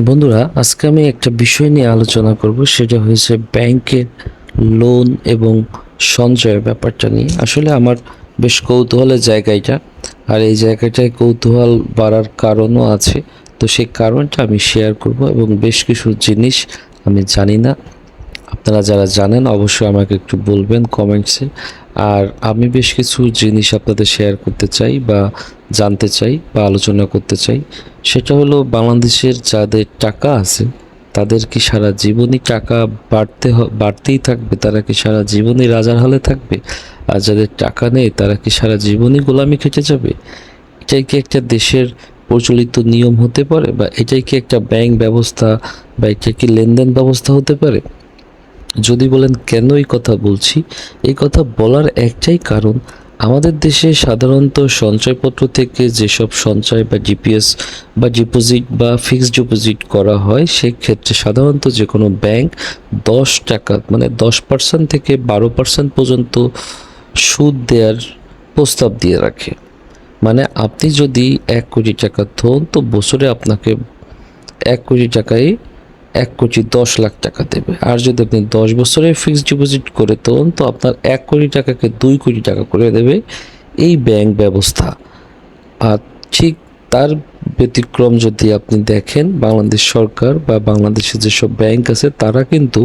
বন্ধুরা, আজকে আমি একটা বিষয় নিয়ে আলোচনা করব। সেটা হয়েছে ব্যাংকের লোন এবং সঞ্চয়ের ব্যাপারটা নিয়ে। আসলে আমার বেশ কৌতূহলের জায়গা এটা, আর এই জায়গাটায় কৌতূহল বাড়ার কারণও আছে। তো সেই কারণটা আমি শেয়ার করব, এবং বেশ কিছু জিনিস আমি জানি না, আপনারা যারা জানেন অবশ্যই আমাকে একটু বলবেন কমেন্টসে। আর আমি বেশ কিছু জিনিস আপনাদের শেয়ার করতে চাই, বা জানতে চাই, বা আলোচনা করতে চাই। সেটা হলো, বাংলাদেশের যাদের টাকা আছে তাদের কি সারা জীবনই টাকা বাড়তেই থাকবে? তারা কি সারা জীবনই রাজার হালে থাকবে? আর যাদের টাকা নেই তারা কি সারা জীবনই গোলামি খেটে যাবে? এটাই কি একটা দেশের প্রচলিত নিয়ম হতে পারে? বা এটাই কি একটা ব্যাংক ব্যবস্থা, বা এটা কি লেনদেন ব্যবস্থা হতে পারে? যদি বলেন কেন এই কথা বলছি, এই কথা বলার একটাই কারণ, আমাদের দেশে সাধারণত সঞ্চয়পত্র থেকে যেসব সঞ্চয় বা জিপিএস বা ডিপোজিট বা ফিক্সড ডিপোজিট করা হয়, সেক্ষেত্রে সাধারণত যে কোনো ব্যাংক 10% মানে 10% থেকে 12% পর্যন্ত সুদ দেওয়ার প্রস্তাব দিয়ে রাখে। মানে আপনি যদি 1 কোটি টাকা ধরুন, তো বছরে আপনাকে 1 কোটি টাকায় 1,10,00,000 টাকা দেবে। আর যদি আপনি 10 বছরে ফিক্সড ডিপোজিট করে তোলেন, তো আপনার 1 কোটি টাকাকে 2 কোটি টাকা করে দেবে এই ব্যাংক ব্যবস্থা। আর ঠিক তার ব্যতিক্রম যদি আপনি দেখেন, বাংলাদেশ সরকার বা বাংলাদেশে যেসব ব্যাংক আছে তারা কিন্তু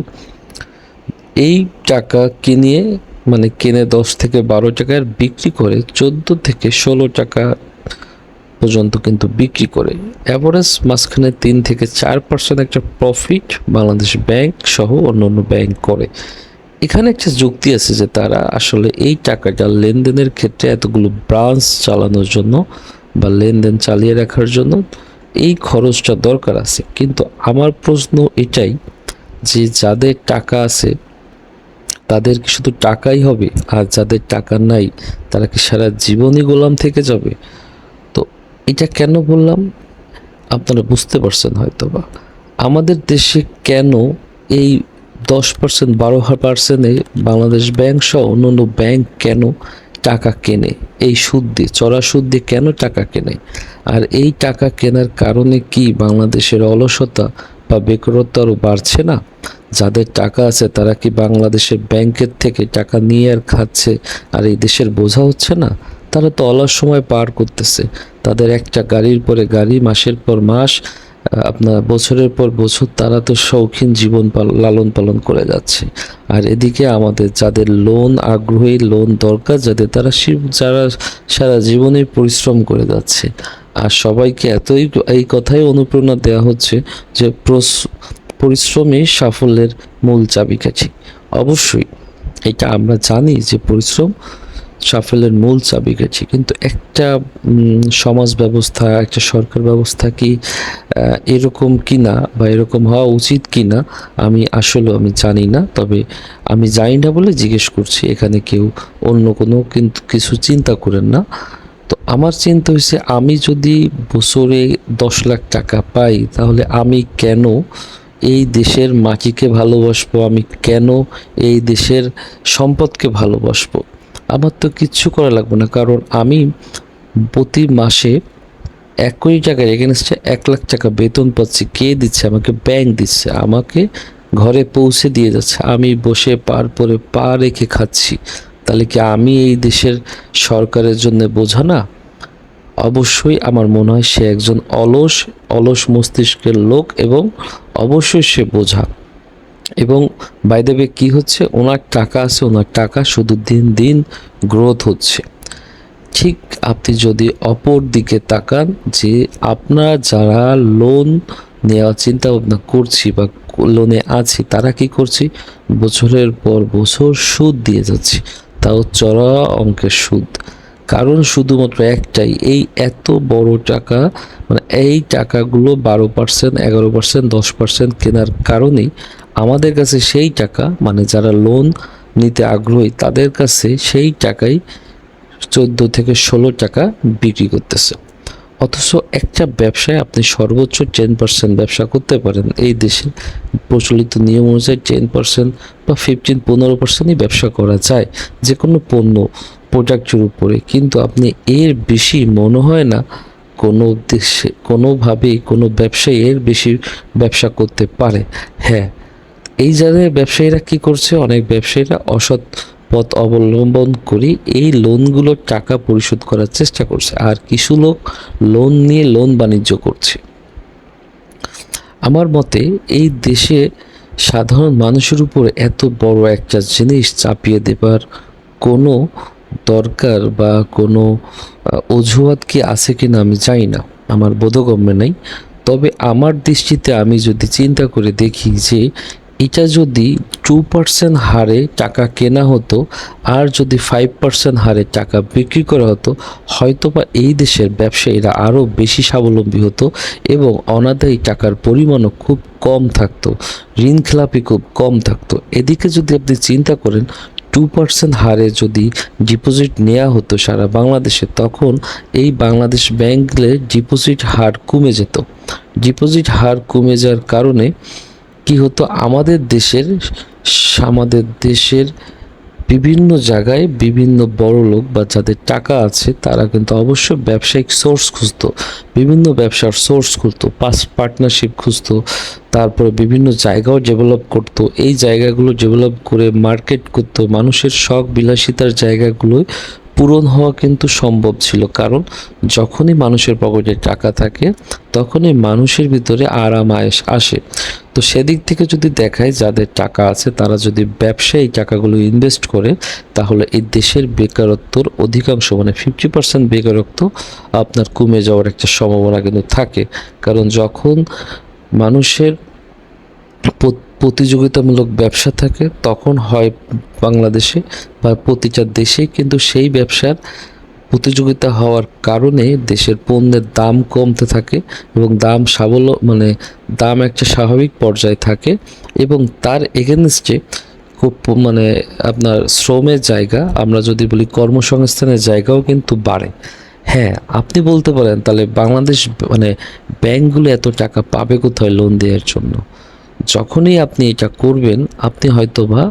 এই টাকা কিনে 10 থেকে 12 টাকার বিক্রি করে 14 থেকে 16 টাকা পর্যন্ত কিন্তু বিক্রি করে। অ্যাভারেজ মাঝখানে 3 থেকে 4% একটা প্রফিট বাংলাদেশ ব্যাংক সহ অন্যান্য ব্যাংক করে। এখানে একটা যুক্তি আছে যে তারা আসলে এই টাকাটা লেনদেনের ক্ষেত্রে এতগুলো ব্রাঞ্চ চালানোর জন্য বা লেনদেন চালিয়ে রাখার জন্য এই খরচটা দরকার আছে। কিন্তু আমার প্রশ্ন এটাই যে যাদের টাকা আছে তাদের কি শুধু টাকাই হবে? আর যাদের টাকা নাই তারা কি সারা জীবনই গোলাম থেকে যাবে? তো এটা কেন বললাম আপনারা বুঝতে পারছেন হয়তোবা। আমাদের দেশে কেন এই 10% 12%-এ বাংলাদেশ ব্যাংক সহ অন্যান্য ব্যাংক কেন টাকা কেনে? এই সুদ দিয়ে, চড়া সুদ দিয়ে কেন টাকা কেনে? আর এই টাকা কেনার কারণে কি বাংলাদেশের অলসতা বা বেকারত্ব আরও বাড়ছে না? যাদের টাকা আছে তারা কি বাংলাদেশের ব্যাংকের থেকে টাকা নিয়ে আর খাচ্ছে, আর এই দেশের বোঝা হচ্ছে না? তারা তো অলস সময় পার করতেছে। তাদের একটা গাড়ির পরে গাড়ি, মাসের পর মাস, আপনার বছরের পর বছর তারা তো শৌখিন জীবন লালন পালন করে যাচ্ছে। আর এদিকে আমাদের যাদের আগ্রহী লোন দরকার, যারা সারা জীবনে পরিশ্রম করে যাচ্ছে। আর সবাইকে এই কথাই অনুপ্রেরণা দেওয়া হচ্ছে যে পরিশ্রমই সাফল্যের মূল চাবিকাঠি। অবশ্যই এটা আমরা জানি যে পরিশ্রম সাফল্যের মূল চাবিকাঠি, কিন্তু একটা সমাজ ব্যবস্থা, একটা সরকার ব্যবস্থা কি এরকম কিনা বা এরকম হওয়া উচিত কিনা আমি জানি না। তবে আমি জানি না বলে জিজ্ঞেস করছি, এখানে কেউ অন্য কোনো কিন্তু কিছু চিন্তা করেন না। তো আমার চিন্তা হয়েছে, আমি যদি বছরে 10 লাখ টাকা পাই তাহলে আমি কেন এই দেশের মাটিকে ভালোবাসবো? আমি কেন এই দেশের সম্পদকে ভালোবাসবো? আমার তো কিচ্ছু করা লাগবে না, কারণ আমি প্রতি মাসে 1 কোটি টাকার এগেনস্টে 1 লাখ টাকা বেতন পাচ্ছি। কে দিচ্ছে? আমাকে ব্যাংক দিচ্ছে, আমাকে ঘরে পৌঁছে দিয়ে যাচ্ছে। আমি বসে পা রেখে খাচ্ছি। তাহলে কি আমি এই দেশের সরকারের জন্য বোঝা না? অবশ্যই আমার মনে হয় সে একজন অলস মস্তিষ্কের লোক, এবং অবশ্যই সে বোঝা। এবং বাই দ্য ওয়ে কী হচ্ছে, ওনার টাকা আছে, ওনার টাকা শুধু দিন দিন গ্রোথ হচ্ছে। ঠিক আপনি যদি অপর দিকে তাকান, যে আপনারা যারা লোন নেওয়ার চিন্তা ভাবনা করছি বা লোনে আছি, তারা কি করছি? বছরের পর বছর সুদ দিয়ে যাচ্ছি, তাও চড়া অঙ্কের সুদ। কারণ শুধুমাত্র একটাই, এই এত বড় টাকা, মানে এই টাকাগুলো 12%, 11%, 10% কেনার কারণেই আমাদের কাছে সেই টাকা, মানে যারা লোন নিতে আগ্রহী তাদের কাছে সেই টাকাই 14 থেকে 16 টাকা বিক্রি করতেছে। অথচ একটা ব্যবসায় আপনি সর্বোচ্চ 10% ব্যবসা করতে পারেন। এই দেশে প্রচলিত নিয়ম অনুযায়ী 10% বা 15% ব্যবসা করা যায় যে কোনো প্রোডাক্টের উপরে। কিন্তু আপনি এর বেশি মনে হয় না কোনো দেশে কোনোভাবেই কোনো ব্যবসায়ী এর বেশি ব্যবসা করতে পারে। হ্যাঁ, এই জায়গায় ব্যবসায়ীরা কি করছে, অনেক ব্যবসায়ীরা অসৎ পথ অবলম্বন করে এই লোনগুলোর টাকা পরিশোধ করার চেষ্টা করছে, আর কিছু লোক লোন নিয়ে লোন বাণিজ্য করছে। আমার মতে এই দেশে সাধারণ মানুষের উপর এত বড় একটা জিনিস চাপিয়ে দেবার কোনো দরকার বা কোনো অজুহাত কি আছে কিনা আমি জানি না, আমার বোধগম্য নেই। তবে আমার দৃষ্টিতে আমি যদি চিন্তা করে দেখি যে এটা যদি 2% হারে টাকা কেনা হতো আর যদি 5% হারে টাকা বিক্রি করা হতো, হয়তোবা এই দেশের ব্যবসায়ীরা আরও বেশি স্বাবলম্বী হতো এবং অনাদায়ী টাকার পরিমাণও খুব কম থাকতো, ঋণ খেলাপি খুব কম থাকতো। এদিকে যদি আপনি চিন্তা করেন 2% হারে যদি ডিপোজিট নেওয়া হতো সারা বাংলাদেশে, তখন এই বাংলাদেশ ব্যাংকের ডিপোজিট হার কমে যেত। ডিপোজিট হার কমে যাওয়ার কারণে কি হতো, আমাদের দেশের বিভিন্ন জায়গায় বিভিন্ন বড় লোক বা যাদের টাকা আছে তারা কিন্তু অবশ্যই ব্যবসায়িক সোর্স খুঁজতো, বিভিন্ন ব্যবসার সোর্স খুঁজতো, পার্টনারশিপ খুঁজতো, তারপরে বিভিন্ন জায়গাও ডেভেলপ করতো। এই জায়গাগুলো ডেভেলপ করে মার্কেট করতো, মানুষের শখ বিলাসিতার জায়গাগুলোয় পূরণ হওয়া কিন্তু সম্ভব ছিল, কারণ যখনই মানুষের পকেটে টাকা থাকে তখনই মানুষের ভিতরে আরাম আয়েশ আসে। তো সেদিক থেকে যদি দেখায় যাদের টাকা আছে তারা যদি ব্যবসায় এই টাকাগুলো ইনভেস্ট করে, তাহলে এই দেশের বেকারত্বর অধিকাংশ 50% বেকারত্ব আপনার কমে যাওয়ার একটা সম্ভাবনা কিন্তু থাকে। কারণ যখন মানুষের প্রতিযোগিতামূলক ব্যবসা থাকে তখন হয় বাংলাদেশে বা প্রতিটা দেশে কিন্তু সেই ব্যবসার প্রতিযোগিতা হওয়ার কারণে দেশের পণ্যের দাম কমতে থাকে এবং দাম একটা স্বাভাবিক পর্যায়ে থাকে এবং তার এগেনস্টে খুব আপনার শ্রমের জায়গা, আমরা যদি বলি কর্মসংস্থানের জায়গাও কিন্তু বাড়ে। হ্যাঁ, আপনি বলতে পারেন তাহলে বাংলাদেশ ব্যাংকগুলো এত টাকা পাবে কোথায় লোন দেওয়ার জন্য? যখনই আপনি এটা করবেন আপনি হয়তোবা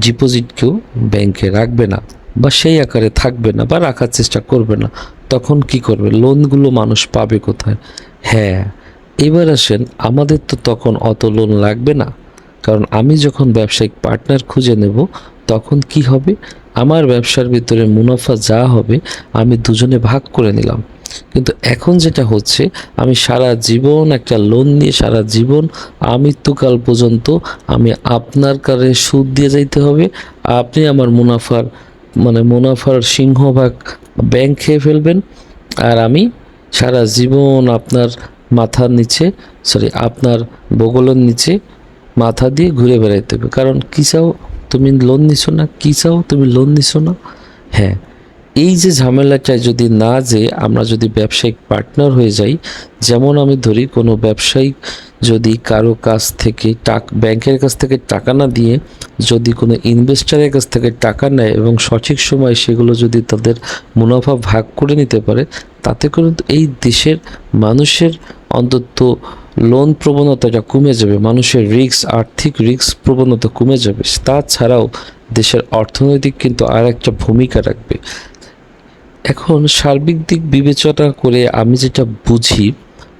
ডিপোজিটকেও ব্যাংকে রাখবে না বা সেই আকারে থাকবে না বা রাখার চেষ্টা করবে না, তখন কি করবে? লোনগুলো মানুষ পাবে কোথায়? হ্যাঁ, এবার আসেন, আমাদের তো তখন অত লোন লাগবে না, কারণ আমি যখন ব্যবসায়িক পার্টনার খুঁজে নেব তখন কি হবে, আমার ব্যবসার ভিতরে মুনাফা যা হবে আমি দুজনে ভাগ করে নিলাম। কিন্তু এখন যেটা হচ্ছে, আমি সারা জীবন একটা লোন নিয়ে সারা জীবন আমৃত্যুকাল পর্যন্ত আমি আপনার কারে সুদ দিয়ে যাইতে হবে, আপনি আমার মুনাফার সিংহভাগ ব্যাংক খেয়ে ফেলবেন, আর আমি সারা জীবন আপনার মাথার নিচে আপনার বগলের নিচে মাথা দিয়ে ঘুরে বেড়াইতে হবে। কারণ কী চাও তুমি লোন নিছো না, কী চাও তুমি লোন নিছো না। হ্যাঁ, এই যে ঝামেলাটা যদি না, যে আমরা যদি ব্যবসায়িক পার্টনার হয়ে যাই, যেমন আমি ধরি কোনো ব্যবসায়িক যদি কারো কাছ থেকে ব্যাংকের কাছ থেকে টাকা না দিয়ে যদি কোনো ইনভেস্টরের কাছ থেকে টাকা নেয় এবং সঠিক সময় সেগুলো যদি তাদের মুনাফা ভাগ করে নিতে পারে, তাতে করে এই দেশের মানুষের অন্তত লোন প্রবণতাটা কমে যাবে, মানুষের আর্থিক রিস্ক প্রবণতা কমে যাবে। তাছাড়াও দেশের অর্থনৈতিক কিন্তু আর একটা ভূমিকা রাখবে। এখন সার্বিক দিক বিবেচনা করে আমি যেটা বুঝি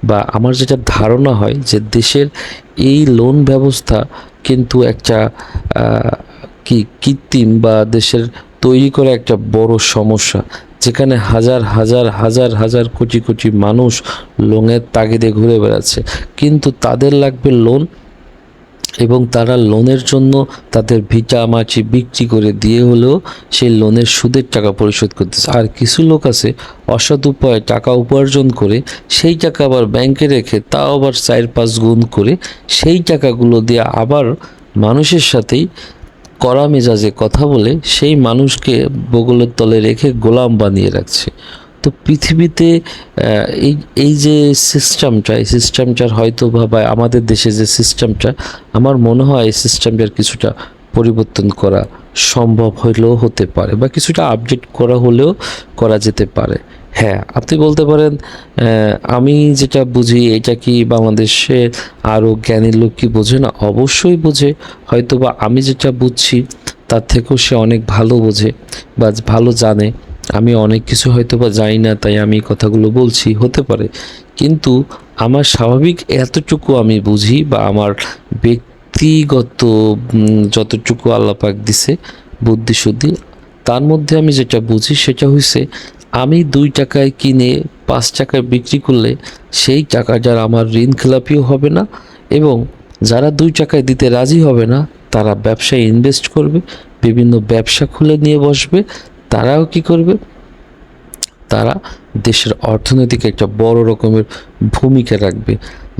বা আমার যেটা ধারণা হয় যে দেশের এই লোন ব্যবস্থা কিন্তু একটা কৃত্রিম বা দেশের তৈরি করা একটা বড় সমস্যা, যেখানে হাজার হাজার হাজার হাজার কোটি কোটি মানুষ লোনের তাগিদে ঘুরে বেড়াচ্ছে, কিন্তু তাদের লাগবে লোন এবং তারা লোনের জন্য তাদের ভিটা মাটি বিক্রি করে দিয়ে হলেও সেই লোনের সুদের টাকা পরিশোধ করতেছে। আর কিছু লোক আছে অসৎ উপায়ে টাকা উপার্জন করে সেই টাকা আবার ব্যাংকে রেখে তাও আবার 4-5 গুণ করে সেই টাকাগুলো দিয়ে আবার মানুষের সাথেই কড়া মেজাজে কথা বলে সেই মানুষকে বগলের তলে রেখে গোলাম বানিয়ে রাখছে। তো পৃথিবীতে এই যে সিস্টেমটার হয়তো বা আমাদের দেশে যে সিস্টেমটা, আমার মনে হয় এই সিস্টেমটার কিছুটা পরিবর্তন করা সম্ভব হলেও হতে পারে বা কিছুটা আপডেট করা যেতে পারে। হ্যাঁ, আপনি বলতে পারেন আমি যেটা বুঝি এটা কি বাংলাদেশে আরও জ্ঞানী লোক কি বোঝে না? অবশ্যই বোঝে, হয়তোবা আমি যেটা বুঝছি তার থেকেও সে অনেক ভালো বোঝে বা ভালো জানে। আমি অনেক কিছু হয়তো বা জানি না, তাই আমি কথাগুলো বলছি, হতে পারে। কিন্তু আমার স্বাভাবিক এতটুকু আমি বুঝি, বা আমার ব্যক্তিগত যতটুকু আল্লাহ পাক দিছে বুদ্ধি শুদ্ধি, তার মধ্যে আমি যেটা বুঝি সেটা হচ্ছে, আমি 2 টাকায় কিনে 5 টাকায় বিক্রি করলে সেই টাকাটার আমার ঋণ খেলাপিও হবে না, এবং যারা 2 টাকায় দিতে রাজি হবে না তারা ব্যবসায় ইনভেস্ট করবে, বিভিন্ন ব্যবসা খুলে নিয়ে বসবে। তারাও কি করবে, তারা দেশের অর্থনীতিকে একটা বড় রকমের ভূমিকা রাখবে।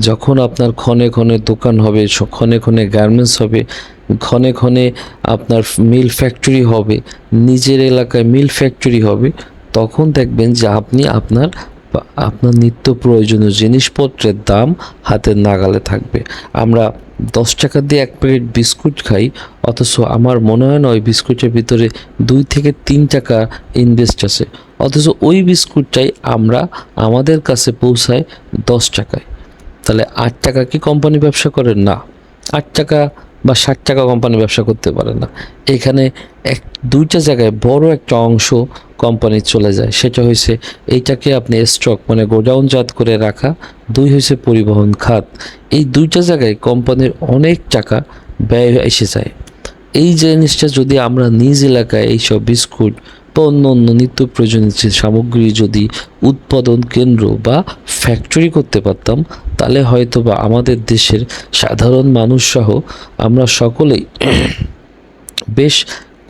যখন আপনার ক্ষণে ক্ষণে দোকান হবে, ক্ষণে ক্ষণে গার্মেন্টস হবে, ক্ষণে ক্ষণে আপনার মিল ফ্যাক্টরি হবে, নিজের এলাকায় মিল ফ্যাক্টরি হবে, তখন দেখবেন যে আপনি আপনার আপনার নিত্য প্রয়োজনীয় জিনিসপত্রের দাম হাতের নাগালে থাকবে। আমরা 10 টাকা দিয়ে 1 প্যাকেট বিস্কুট খাই, অথচ আমার মনে হয় না ওই বিস্কুটের ভিতরে 2 থেকে 3 টাকা ইনভেস্ট আছে, অথচ ওই বিস্কুটটাই আমরা আমাদের কাছে পৌঁছায় 10 টাকায়। তাহলে 8 টাকা কি কোম্পানি ব্যবসা করে? না। 8 টাকা বা 60 টাকা কোম্পানি ব্যবসা করতে পারে না। এখানে 2টা জায়গায় বড় একটা অংশ কোম্পানি চলে যায়। সেটা হয়েছে, এইটাকে আপনি স্টক মানে গোডাউনজাত করে রাখা, 2 হয়েছে পরিবহন খাত। এই 2টা জায়গায় কোম্পানির অনেক টাকা ব্যয় এসে যায়। এই জিনিসটা যদি আমরা নিজ এলাকায় এইসব বিস্কুট বা অন্য অন্য নিত্য প্রয়োজনীয় যে সামগ্রী যদি উৎপাদন কেন্দ্র বা ফ্যাক্টরি করতে পারতাম, তাহলে হয়তো বা আমাদের দেশের সাধারণ মানুষ সহ আমরা সকলেই বেশ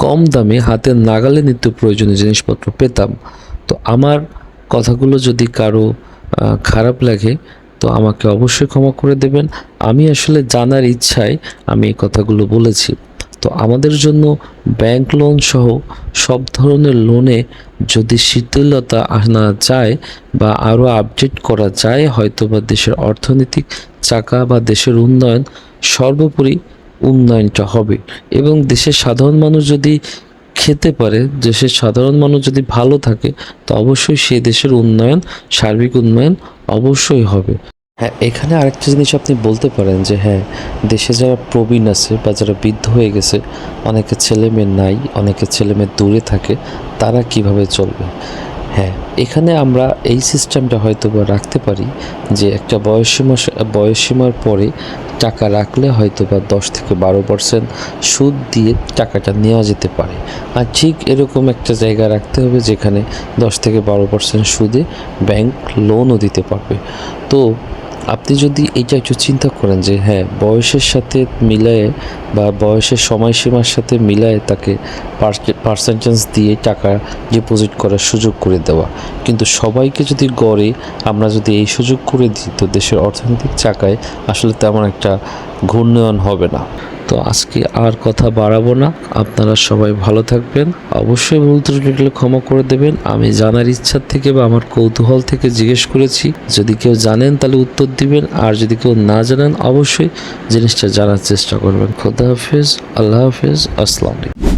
কম দামে হাতের নাগালে নিত্য প্রয়োজনীয় জিনিসপত্র পেতাম। তো আমার কথাগুলো যদি কারো খারাপ লাগে তো আমাকে অবশ্যই ক্ষমা করে দেবেন। আমি আসলে জানার ইচ্ছায় আমি এই কথাগুলো বলেছি। তো আমাদের জন্য ব্যাংক লোন সহ সব ধরনের লোনে যদি শিথিলতা আনা যায় বা আরও আপডেট করা যায়, হয়তো বা দেশের অর্থনৈতিক চাকা বা দেশের উন্নয়ন, সর্বোপরি উন্নয়নটা হবে। এবং দেশের সাধারণ মানুষ যদি খেতে পারে, দেশের সাধারণ মানুষ যদি ভালো থাকে, তো অবশ্যই সে দেশের উন্নয়ন, সার্বিক উন্নয়ন অবশ্যই হবে। হ্যাঁ, এখানে আরেকটা জিনিস আপনি বলতে পারেন যে হ্যাঁ, দেশে যারা প্রবীণ আছে বা যারা বৃদ্ধ হয়ে গেছে, অনেকের ছেলেমেয়ে নাই, অনেকের ছেলেমেয়ে দূরে থাকে, তারা কিভাবে চলবে? হ্যাঁ, এখানে আমরা এই সিস্টেমটা হয়তো বা রাখতে পারি যে একটা বয়সসীমার পরে টাকা রাখলে হয়তো বা 10 থেকে 12% সুদ দিয়ে টাকাটা নেওয়া যেতে পারে। আর ঠিক এরকম একটা জায়গা রাখতে হবে যেখানে 10 থেকে 12% সুদে ব্যাংক লোনও দিতে পারবে। তো আপনি যদি এইটা একটু চিন্তা করেন যে হ্যাঁ, বয়সের সাথে মিলায়ে বা বয়সের সময়সীমার সাথে মিলায়ে তাকে পার্সেন্টেজ দিয়ে টাকা ডিপোজিট করার সুযোগ করে দেওয়া, কিন্তু সবাইকে যদি গড়ে আমরা যদি এই সুযোগ করে দিই, তো দেশের অর্থনৈতিক চাকায় আসলে তেমন একটা ঘূর্ণয়ন হবে না। তো আজকে আর কথা বাড়াবো না, আপনারা সবাই ভালো থাকবেন। অবশ্যই ভুল ত্রুটি হলে ক্ষমা করে দেবেন। আমি জানার ইচ্ছা থেকে বা আমার কৌতূহল থেকে জিজ্ঞেস করেছি, যদি কেউ জানেন তাহলে উত্তর দিবেন, আর যদি কেউ না জানেন অবশ্যই জিনিসটা জানার চেষ্টা করবেন। খোদা হাফেজ, আল্লাহ হাফেজ, আসসালামু আলাইকুম।